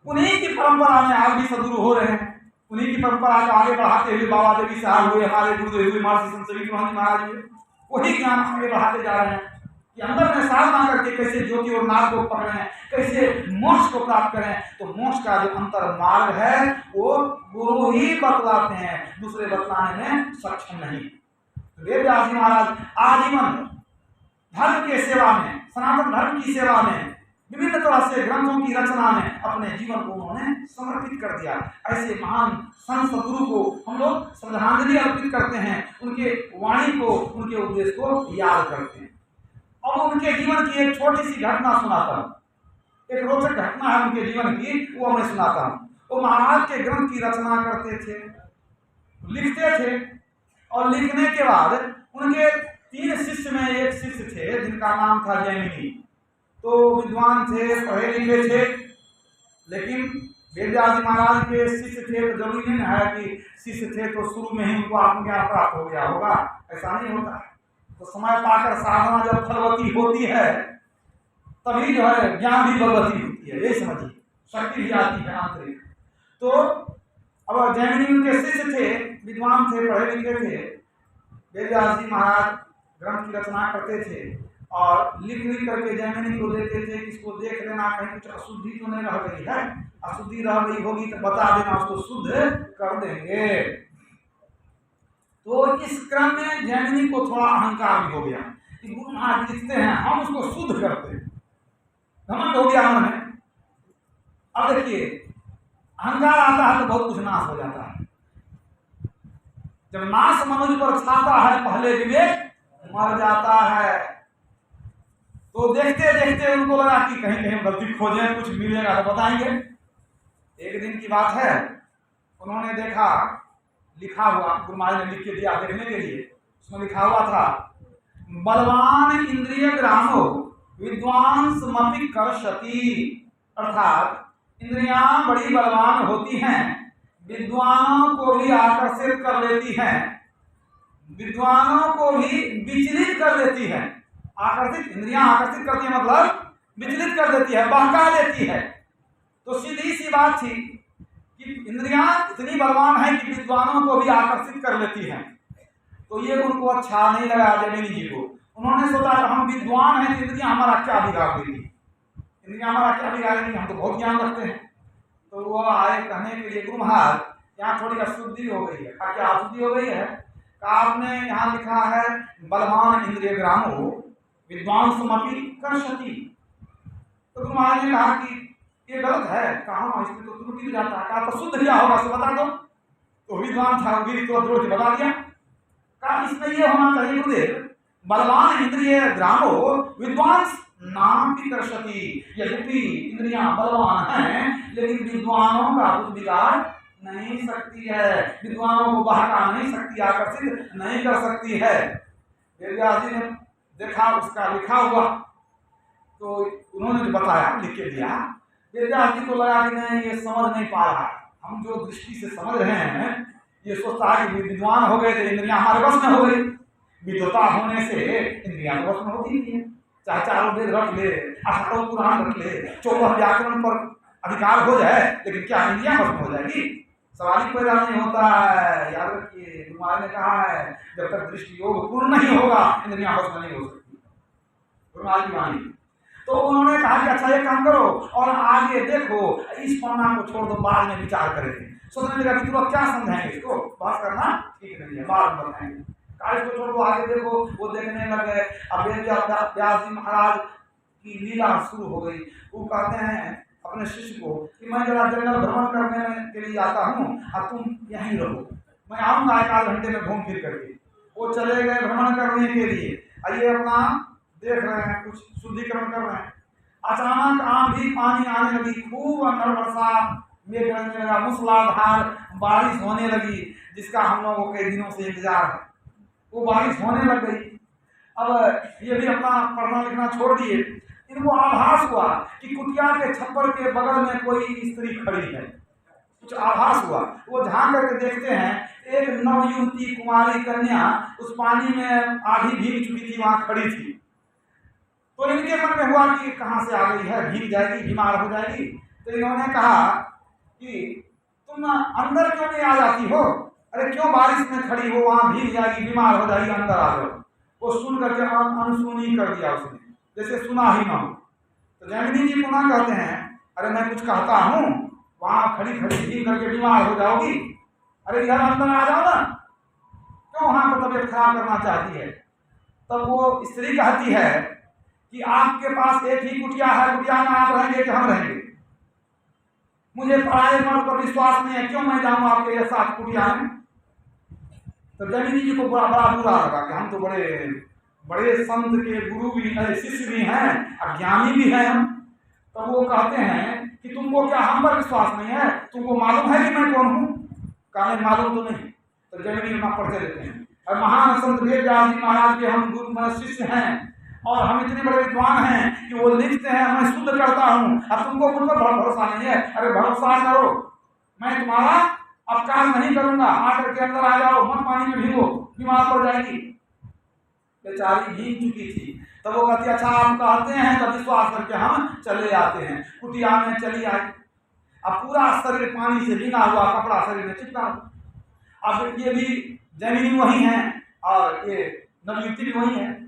उन्हीं की परंपरा में आज भी सदगुरु हो रहे हैं। उन्हीं की परंपरा को आगे बढ़ाते हुए बाबा देवी साहब हुए, हमारे गुरुदेव हुए महर्षि संत सभी महाराज हुए, वही ज्ञान आगे बढ़ाते जा रहे हैं कि अंदर में साधना करके कैसे ज्योति और नाग को पकड़ें, कैसे मोक्ष को प्राप्त करें। तो मोक्ष का जो अंतर मार्ग है वो गुरु ही बतलाते हैं, दूसरे बतलाने में सक्षम नहीं। वेदव्यास जी महाराज आजीवन धर्म के सेवा में, सनातन धर्म की सेवा में, विभिन्न तरह से ग्रंथों की रचना में अपने जीवन को उन्होंने समर्पित कर दिया। ऐसे महान संत सदगुरु को हम लोग श्रद्धांजलि अर्पित करते हैं, उनके वाणी को, उनके उपदेश को याद करते हैं। और उनके जीवन की एक छोटी सी घटना सुनाता हूँ, एक रोचक घटना है उनके जीवन की, वो मैं सुनाता हूँ। वो महाराज के ग्रंथ की रचना करते थे, लिखते थे, और लिखने के बाद उनके 3 शिष्य में एक शिष्य थे जिनका नाम था जैमिनी। तो विद्वान थे, पढ़े लिखे थे, लेकिन वेदव्यास जी महाराज के शिष्य थे तो जरूरी नहीं है कि शिष्य थे तो शुरू में ही उनको आत्मज्ञान प्राप्त हो गया होगा, ऐसा नहीं होता। तो समय पाकर साधना जब फलवती होती है तभी जो है ज्ञान भी बलवती होती है, ये समझिए, शक्ति भी आती है आंतरिक। तो अब जैमिनी उनके शिष्य थे, विद्वान थे, पढ़े लिखे थे। वेदव्यास जी महाराज ग्रंथ की रचना करते थे और लिख करके जैमिनी को देते थे, इसको देख लेना, कहीं कुछ अशुद्धि तो नहीं रह गई है, अशुद्धि रह गई होगी तो बता देना, उसको शुद्ध कर देंगे। तो इस क्रम में जैमिनी को थोड़ा अहंकार भी हो गया कि गुरु महाराज लिखते हैं, हम उसको शुद्ध करते हैं, घमंड हो गया मन में। अब देखिए, अहंकार आता है तो बहुत कुछ नाश हो जाता है। जब नाश मनुष्य पर छाता है, पहले विवेक मर जाता है। तो देखते देखते उनको लगा कि कहीं कहीं गलती खोजें, कुछ मिलेगा तो बताएंगे। एक दिन की बात है, उन्होंने देखा लिखा हुआ, गुरु महाराज ने लिख के दिया देखने के लिए, उसमें लिखा हुआ था, बलवान इंद्रिय ग्रामो विद्वांस मपि कर्षति, अर्थात इंद्रियां बड़ी बलवान होती हैं, विद्वानों को भी आकर्षित कर लेती हैं, विद्वानों को भी विचलित कर देती है। आकर्षित, इंद्रियां आकर्षित करती है मतलब विचलित कर देती है, बहका देती है। तो सीधी सी बात थी कि इंद्रियां इतनी बलवान है कि विद्वानों को भी आकर्षित कर लेती हैं। तो ये उनको अच्छा नहीं लगा जैमिनी जी को। उन्होंने सोचा कि हम विद्वान हैं तो इंद्रियां हमारा क्या बिगाड़ देगी, इंद्रियां हमारा क्या बिगाड़ेंगी, हम तो बहुत ज्ञान रखते हैं। तो वो आए कहने के लिए, गुरु महाराज यहाँ थोड़ी अशुद्धि हो गई है। क्या अशुद्धि हो गई है? आपने यहाँ लिखा है बलवान इंद्रिय ग्रामो विद्वान समपि कर्षति। तो गुरु महाराज ने कहा कि ये गलत है। कहा इसमें तो त्रुटि भी जाता है। कहा तो शुद्ध क्या होगा सो बता दो। तो विद्वान था, गिरी तो जोड़ के बता दिया। कहा इसमें ये होना चाहिए गुरुदेव, बलवान इंद्रिय ग्रामो विद्वान नाम की कर्षति। यद्यपि इंद्रियां बलवान हैं लेकिन विद्वानों का कुछ बिगाड़ नहीं सकती है, विद्वानों को बहका नहीं सकती, आकर्षित नहीं कर सकती है। वेदव्यास जी ने देखा उसका लिखा हुआ, तो उन्होंने जो बताया लिख के दिया। वेदव्यास जी को लगा कि नहीं ये समझ नहीं पा रहा, हम जो दृष्टि से समझ रहे हैं ये सोचता है कि विद्वान हो गए तो इंद्रियां हमारे बस में हो गई। विद्वता होने से इंद्रियां बस में होती नहीं है, चाहे चारों वेद रख ले, 18 पुराण रख ले, 14 व्याकरण पर अधिकार हो जाए, लेकिन क्या इंद्रियां बस में हो जाएगी? सवाल ही पैदा नहीं होता है। याद रखिए, गुरु महाराज ने कहा है जब तक दृष्टि योग पूर्ण नहीं होगा इंद्रियां बस में नहीं हो सकती। गुरु महाराज की वाणी। तो उन्होंने कहा कि अच्छा ये काम करो और आगे देखो, इस पन्ना को छोड़ दो, बाद में विचार करेंगे। सोचने लगा कि तुरंत क्या समझाएंगे, इसको बात करना ठीक नहीं है, बाद में बताएंगे। कार्य को छोड़ दो, आगे देखो। वो देखने लगे। अब व्यास जी महाराज की लीला शुरू हो गई। वो कहते हैं अपने शिष्य को कि मैं जरा जंगल भ्रमण करने के लिए आता हूँ और तुम यहीं रहो, मैं आऊँगा 1 आध घंटे में घूम फिर करके। वो चले गए भ्रमण करने के लिए। ये अपना देख रहे हैं, कुछ शुद्धिकरण कर रहे हैं। अचानक आंधी पानी आने लगी, खूब अंधड़ वर्षा, मेघ गरजने लगा, मूसलाधार बारिश होने लगी, जिसका हम लोगों को कई दिनों से इंतजार है। वो बारिश होने लग गई। अब ये भी अपना पढ़ना लिखना छोड़ दिए। इनको आभास हुआ कि कुटिया के छप्पर के बगल में कोई स्त्री खड़ी है। कुछ आभास हुआ, वो झांक करके देखते हैं, एक नवयुवती कुमारी कन्या उस पानी में आधी भीग चुकी थी, वहां खड़ी थी। तो इनके मन में हुआ कि कहां से आ गई है, भीग जाएगी, बीमार हो जाएगी। तो इन्होंने कहा कि तुम अंदर क्यों नहीं आ जाती हो? अरे क्यों बारिश में खड़ी हो, वहां भीग जाएगी, बीमार हो जाएगी, अंदर आ जाओ। वो सुन करके अनसुनी कर दिया उसने, जैसे सुना ही ना हो। तो जैमिनी जी पुनः कहते हैं, अरे मैं कुछ कहता हूँ, वहां खड़ी खड़ी भीग करके बीमार हो जाओगी, अरे इधर अंदर आ जाओ ना, क्यों वहां पर तबियत खराब करना चाहती है? तब वो स्त्री कहती है कि आपके पास एक ही कुटिया है, कुटिया में आप रहेंगे कि हम रहेंगे? मुझे पराये मर्द पर विश्वास नहीं है, क्यों मैं जाऊं आपके साथ कुटिया में? तो जैमिनी जी को बड़ा बुरा लगा कि हम तो बड़े संत के गुरु भी हैं, शिष्य भी हैं, अज्ञानी भी हैं हम। तब वो कहते हैं कि तुमको क्या हम पर विश्वास नहीं है? तुमको मालूम है कि मैं कौन हूँ? कहा मालूम तो नहीं। तो जैमिनी अपना पढ़ते रहते हैं, और महान संत वेदव्यास जी महाराज के हम गुरु शिष्य हैं, और हम इतने बड़े विद्वान हैं कि वो लिखते हैं, मैं शुद्ध करता हूं। अब तुमको मुझ पर भरोसा नहीं है? अरे भरोसा करो, मैं तुम्हारा अपकार नहीं करूंगा, आकर के अंदर आ जाओ, मत पानी में भीगो, बीमार पड़ जाएगी। बेचारी भीग चुकी थी। तब वो कहती, अच्छा आप कहते हैं, तब विश्वास करके हम चले आते हैं। कुटिया में चली आई। अब पूरा शरीर पानी से भीगा हुआ, कपड़ा शरीर में चिपका। अब ये भी जैमिनी वही है और ये नवयुवती भी वही है।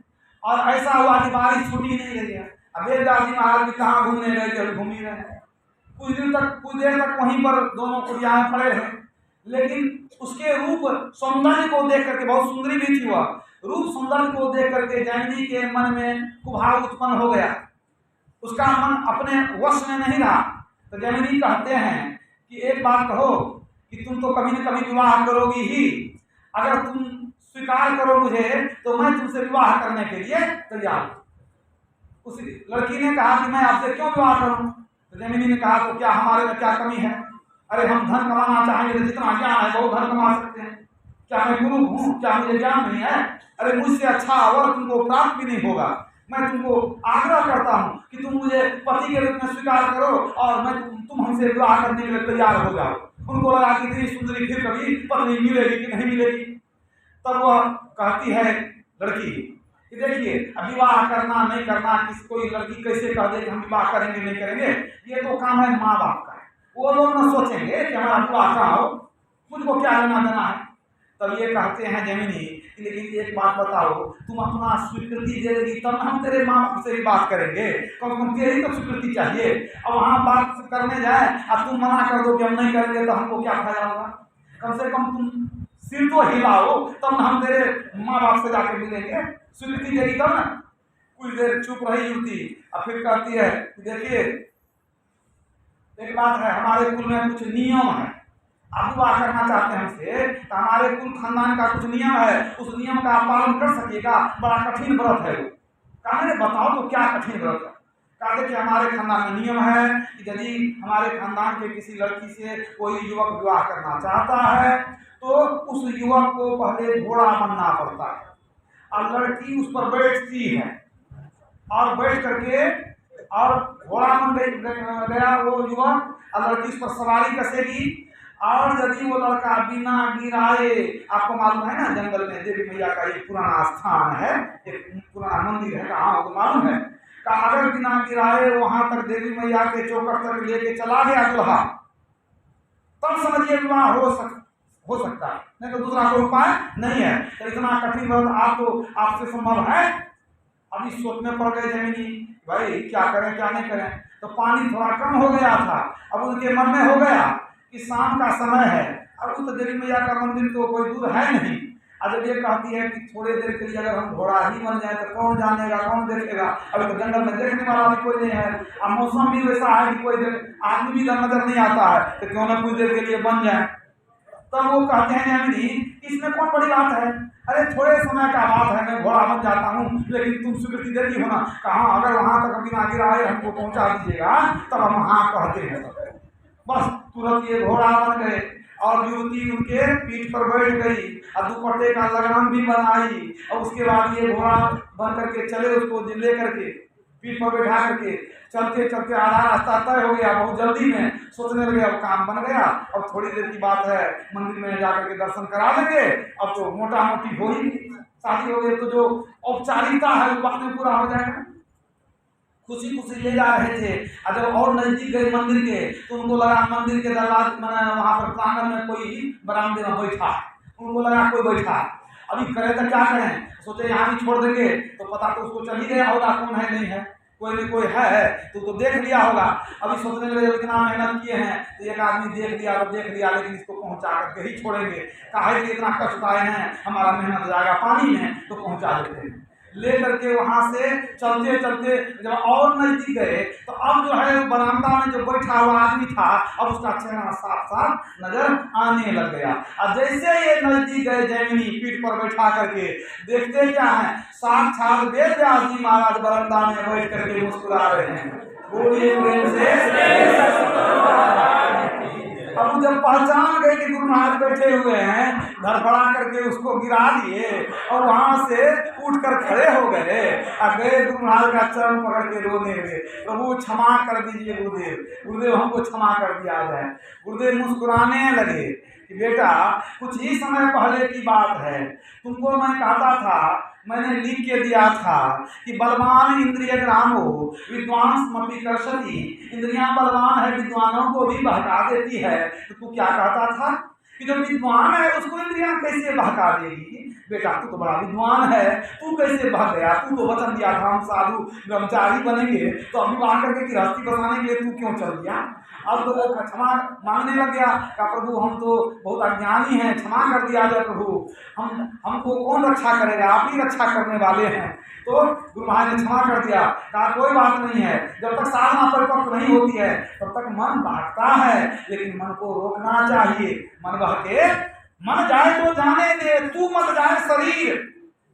और ऐसा हुआ कि बारिश छूटी नहीं रही है। अब वेदव्यास जी महाराज भी कहाँ घूमने गए थे, घूम ही रहे हैं। कुछ देर तक वहीं पर दोनों कुटिया में पड़े रहे। लेकिन उसके रूप सौंदर्य को देख करके, बहुत सुंदरी भी थी वह, रूप सौंदर्य को देख करके जैमिनी के मन में कुभाव उत्पन्न हो गया। उसका मन अपने वश में नहीं रहा। तो जैमिनी कहते हैं कि एक बात कहो कि तुम तो कभी न कभी विवाह करोगी ही, अगर तुम स्वीकार करो मुझे तो मैं तुमसे विवाह करने के लिए तैयार हूं। उस लड़की ने कहा कि मैं आपसे क्यों विवाह करूं? तो जैमिनी ने कहा, तो क्या हमारे में क्या कमी है? अरे हम धन कमाना चाहेंगे तो जितना ज्ञान है वो धन कमा सकते हैं। क्या मैं गुरु हूं? क्या मुझे ज्ञान नहीं है? अरे मुझसे अच्छा और तुमको प्राप्त भी नहीं होगा। मैं तुमको आग्रह करता हूं कि तुम मुझे पति के रूप में स्वीकार करो और मैं तुम हमसे विवाह करने के लिए तैयार हो जाओ। उनको लगा कि इतनी सुंदरी फिर कभी पत्नी मिलेगी कि नहीं मिलेगी। तब वह कहती है लड़की कि देखिए, विवाह करना नहीं करना, कोई लड़की कैसे कह दे कि हम विवाह करेंगे नहीं करेंगे, ये तो काम है माँ बाप का है। वो लोग न सोचेंगे कि हमारा विवाह कहाँ हो, मुझको क्या लेना देना है। तब ये कहते हैं जैमिनी, लेकिन एक बात बताओ, तुम अपना स्वीकृति दे देगी तब हम तेरे माँ बाप से भी बात करेंगे, क्योंकि तेरी तो स्वीकृति चाहिए। अब वहाँ बात करने जाए, अब तुम मना कर दो कि हम नहीं करेंगे, तो हमको क्या फायदा होगा? कम से कम तुम सिर तो हिलाओ, तब हम तेरे माँ बाप से जाके मिलेंगे, स्वीकृति देगी तब ना। कुछ देर चुप रही युवती, अब फिर कहती है, देखिए एक बात है, हमारे कुल में कुछ नियम है। आप विवाह करना चाहते हैं हमसे, तो हमारे कुल खानदान का कुछ नियम है, उस नियम का आप पालन कर सकिएगा? बड़ा कठिन व्रत है वो। कहा बताओ तो क्या कठिन व्रत है? कहा देखिए, हमारे खानदान में नियम है कि यदि हमारे खानदान के किसी लड़की से कोई युवक विवाह करना चाहता है तो उस युवक को पहले घोड़ा बनना पड़ता है, और लड़की उस पर बैठती है, और बैठ करके और घोड़ा बन गया वो युवक, और लड़की उस पर सवारी कसेगी। और यदि वो लड़का बिना गिराए, आपको मालूम है ना, जंगल में देवी मैया का एक पुराना स्थान है, एक पुराना मंदिर है, कहाँ हो तो मालूम है। का अगर बिना गिराए वहां तक देवी मैया के चौकट तक लेके चला गया दूल्हा, तब समझिए विवाह हो सकता है, नहीं तो दूसरा कोई उपाय नहीं है। तो इतना कठिन व्रत आपसे संभव है? अभी सोचने पड़ गए जैमिनी, भाई क्या करें क्या नहीं करें। तो पानी थोड़ा कम हो गया था, अब उनके मन में हो गया कि शाम का समय है, अब तो देवी मैया का मंदिर तो कोई दूर है नहीं। जब ये कहती है कि थोड़ी देर के लिए अगर हम घोड़ा ही बन जाए तो कौन जानेगा, कौन देखेगा? अभी तो जंगल में देखने वाला भी कोई नहीं है, अब मौसम भी वैसा है कि कोई आदमी भी नजर नहीं आता है, तो क्यों ना कुछ देर के लिए बन जाए। तब वो कहते हैं जैमिनी इसमें कौन बड़ी बात है, अरे थोड़े समय का बात है, मैं घोड़ा बन जाता हूँ, लेकिन तुम स्वीकृति देती हो ना। कहाँ, अगर वहां तक बिना गिराए हमको पहुंचा दीजिएगा तब हम हाँ कहते हैं। बस तुरंत ये घोड़ा बन गए और युवती उनके पीठ पर बैठ गई और दुपट्टे का लगाम भी बनाई, और उसके बाद ये घोड़ा बन करके चले, उसको ले करके पीठ पर बैठा करके चलते चलते आधा रास्ता तय हो गया। बहुत जल्दी में सोचने लगे अब काम बन गया, अब थोड़ी देर की बात है मंदिर में जाकर के दर्शन करा लेंगे, अब तो मोटा मोटी हो ही शादी हो गई, तो जो औपचारिकता है वो बाद में पूरा हो जाएगा। खुशी खुशी ले जा रहे थे, और जब और नजदीक गए मंदिर के तो उनको लगा मंदिर के दरवाजे मैंने वहां पर प्रांगण में कोई बरामदे में बैठा, उनको लगा कोई बैठा। अभी करें तो क्या करें, सोचे यहाँ भी छोड़ देंगे तो पता तो उसको चल ही गया होगा कौन है नहीं है, कोई नहीं कोई है तो देख लिया होगा। अभी सोचने लगे इतना मेहनत किए हैं तो एक आदमी देख लिया लेकिन इसको पहुंचा करके ही छोड़ेंगे, काहे कि इतना कष्ट आए हैं, हमारा मेहनत जाएगा पानी में, तो पहुंचा देते हैं। ले करके वहां से चलते चलते जब और नजदीक गए तो अब जो है बरामदा में जो बैठा हुआ आदमी था अब उसका चेहरा साफ साफ नजर आने लग गया। और जैसे ये नजदीक गए जैमिनी पीठ पर बैठा करके देखते क्या है, साक्षात वेद व्यास जी महाराज बरामदा में बैठ करके मुस्कुरा रहे हैं। बोलिए प्रेम से। अब जब पहचान गए कि गुरु महाराज बैठे हुए हैं, धड़फड़ा करके उसको गिरा दिए और वहां से उठकर खड़े हो गए और गए गुरु महाराज का चरण पकड़ के रोने लगे, प्रभु क्षमा कर दीजिए गुरुदेव, गुरुदेव हमको क्षमा कर दिया जाए। गुरुदेव मुस्कुराने लगे कि बेटा कुछ ही समय पहले की बात है, तुमको मैं कहता था, मैंने लिख के दिया था कि बलवान इंद्रिय ग्रामो विद्वांस मपि कर्षति, इंद्रियां बलवान है विद्वानों को भी बहका देती है। तो तू क्या कहता था कि जो विद्वान है उसको इंद्रियां कैसे बहका देगी? बेटा तू तो बड़ा विद्वान है, तू कैसे बह गया? तू तो वचन दिया था हम साधु ब्रह्मचारी बनेंगे, तो अभी वहां करके गृहस्थी बसाने के लिए तू क्यों चल दिया? अब तो वो क्षमा मांगने लग गया कि प्रभु हम तो बहुत अज्ञानी हैं, क्षमा कर दिया जाए प्रभु, हमको कौन रक्षा करेगा, आप ही रक्षा करने वाले हैं। तो गुरु महाराज ने क्षमा कर दिया, कहा कोई बात नहीं है, जब तक साधना परिपक्व नहीं होती है तब तक मन भागता है, लेकिन मन को रोकना चाहिए। मन बहके मन जाए तो जाने दे, तू मत जाए शरीर,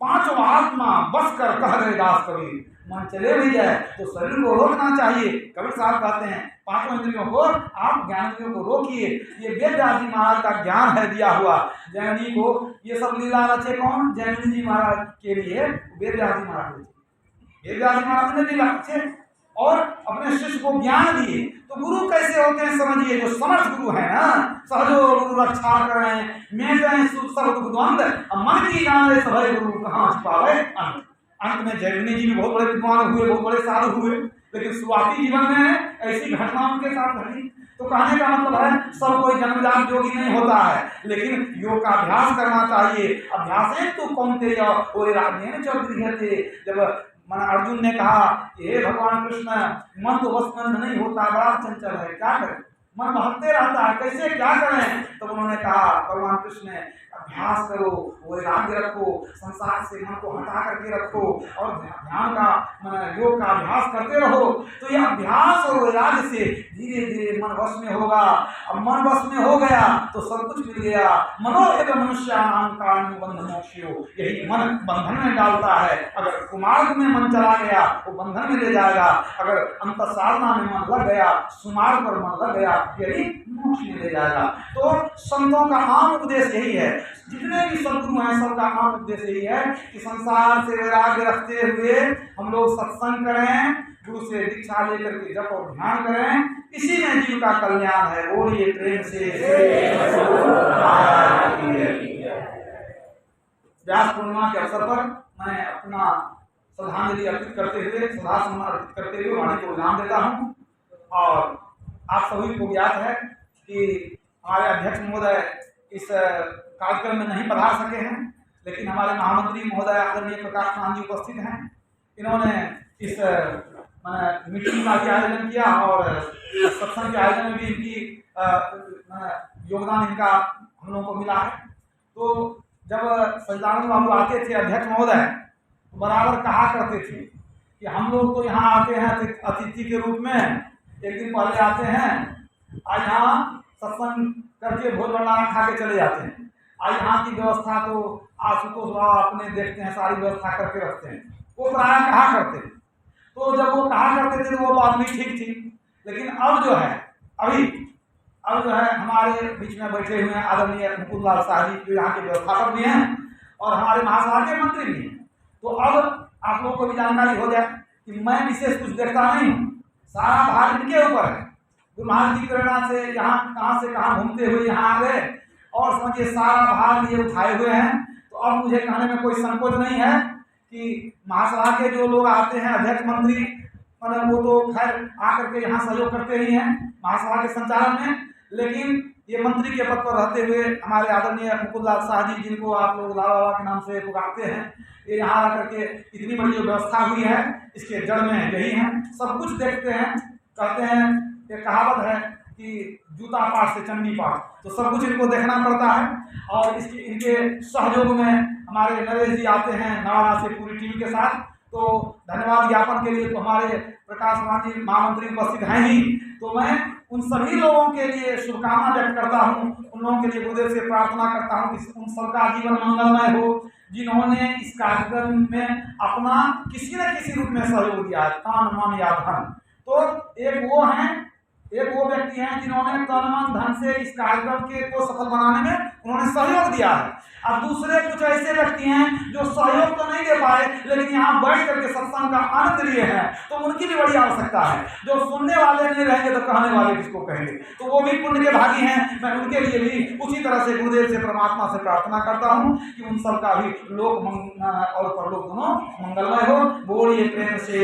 पांचों आत्मा बस कर कह रहे दास कबीर। मन चले भी जाए तो शरीर को रोकना चाहिए। कबीर साहब कहते हैं पांचों इंद्रियों को आप ज्ञानेंद्रियों को रोकिए। ये वेद व्यास जी महाराज का ज्ञान है दिया हुआ। जैमिनी को ये सब लीला रचे कौन? जैमिनी जी महाराज के लिए वेद व्यास जी महाराज रचे। वेद व्यास जी महाराज ने लीला रचे और अपने शिष्य को ज्ञान दिए। तो गुरु कैसे होते हैं समझिए, जो समर्थ गुरु है ना, सहजो गुरु रक्षा करें, मैं कहें सब दुख द्वंद, मन की जाने सभय गुरु कहाँ छिपावे अंत। अंत में जैमिनी जी भी बहुत बड़े विद्वान हुए, बहुत बड़े साधु हुए, लेकिन शुरुआती जीवन में ऐसी घटना उनके साथ घटी। तो कहने का मतलब है सब कोई जन्मजात योगी नहीं होता है, लेकिन योग का अभ्यास करना चाहिए। अभ्यास है तो कौन थे और राजेंद्र चौधरी थे। जब मन अर्जुन ने कहा कि हे भगवान कृष्ण, मन तो बस मन नहीं होता, बड़ा चंचल है, क्या करें, मन भागते रहता है, कैसे क्या करें? तो उन्होंने कहा भगवान कृष्ण ने अभ्यास करो, वैराग्य रखो, संसार से मन को हटा करके रखो और ध्यान का योग का अभ्यास करते रहो। तो यह अभ्यास और वैराग्य से धीरे धीरे मन वश में होगा। अब मन वश में हो गया तो सब कुछ मिल गया। मनो एवं मनुष्याणां कारणं मोक्षो, यही मन बंधन में डालता है। अगर कुमार्ग में मन चला गया वो बंधन में ले जाएगा, अगर अंत साधना में मन लग गया, सुमार्ग पर मन लग गया, यही मोक्ष में ले जाएगा। तो संतों का आम उपदेश यही है, जितने भी सदगुरु हैं सबका आम उपदेश यही है कि संसार से वैराग्य रखते हुए हम लोग सत्संग करें, गुरु से दीक्षा लेकर के जप और ध्यान करें, इसी में जीव का कल्याण है। बोलिए प्रेम से। व्यास पूर्णिमा के अवसर पर मैं अपना श्रद्धांजलि अर्पित करते हुए, श्रद्धा सम्मान अर्पित करते हुए वाणी को विराम देता हूँ। और आप सभी को ज्ञात है कि हमारे अध्यक्ष महोदय इस कार्यक्रम में नहीं पधार सके हैं, लेकिन हमारे महामंत्री महोदय आदरणीय प्रकाश मान जी उपस्थित हैं। इन्होंने इस मीटिंग का भी आयोजन किया और सत्संग के आयोजन में भी इनकी योगदान इनका हम लोगों को मिला है। तो जब सचिदानंद बाबू आते थे अध्यक्ष महोदय, तो बराबर कहा करते थे कि हम लोग तो यहाँ आते हैं अतिथि के रूप में, एक दिन पहले आते हैं, आज यहाँ सत्संग करके भोज भंडारा खा के चले जाते हैं। और यहाँ की व्यवस्था तो आशुतोष बाबा अपने देखते हैं, सारी व्यवस्था करके रखते हैं। वो प्राय कहा करते हैं, तो जब वो कहा करते थे तो वो बात भी ठीक थी। लेकिन अब जो है अब जो है हमारे बीच में बैठे हुए हैं आदरणीय मुकुंद लाल शाह जी, जो यहाँ के व्यवस्थापक भी हैं और हमारे महासभा के मंत्री भी हैं। तो अब आप लोगों को भी जानकारी हो जाए कि मैं विशेष कुछ देखता नहीं हूँ, सारा भार इनके ऊपर है। गुरु महाराज की प्रेरणा से यहाँ कहाँ से कहाँ घूमते हुए यहाँ आ गए और समझिए सारा भार ये उठाए हुए हैं। तो अब मुझे कहने में कोई संकोच नहीं है कि महासभा के जो लोग आते हैं, अध्यक्ष मंत्री, मतलब वो तो खैर आकर के यहाँ सहयोग करते ही हैं महासभा के संचालन में। लेकिन ये मंत्री के पद पर रहते हुए हमारे आदरणीय मुकुंद लाल शाह जी, जिनको आप लोग लाला बाबा के नाम से पुकारते हैं, ये यहाँ आकर के इतनी बड़ी जो व्यवस्था हुई है इसके जड़ में यही है। सब कुछ देखते हैं, कहते हैं, एक कहावत है कि जूता पाठ से चंडी पाठ, तो सब कुछ इनको देखना पड़ता है। और इसके इनके सहयोग में हमारे नरेश जी आते हैं नवादा से पूरी टीम के साथ। तो धन्यवाद ज्ञापन के लिए तो हमारे प्रकाश मान जी महामंत्री उपस्थित हैं ही। तो मैं उन सभी लोगों के लिए शुभकामना व्यक्त करता हूँ, उन लोगों के लिए गुरुदेव से प्रार्थना करता हूँ कि उन सबका जीवन मंगलमय हो, जिन्होंने इस कार्यक्रम में अपना किसी न किसी रूप में सहयोग दिया है, तान मन या धन। तो एक वो व्यक्ति हैं जिन्होंने तन मन धन से इस कार्यक्रम को सफल बनाने में उन्होंने सहयोग दिया है। अब दूसरे कुछ ऐसे व्यक्ति हैं जो सहयोग तो नहीं दे पाए लेकिन यहाँ बैठ करके सत्संग का आनंद लिए हैं, तो उनकी भी बड़ी आवश्यकता है। जो सुनने वाले नहीं रहेंगे तो कहने वाले किसको कहेंगे, तो वो भी पुण्य के भागी हैं। मैं उनके लिए भी उसी तरह से गुरुदेव से परमात्मा से प्रार्थना करता हूँ कि उन सबका भी लोक और परलोक दोनों मंगलमय हो। बोलिए प्रेम से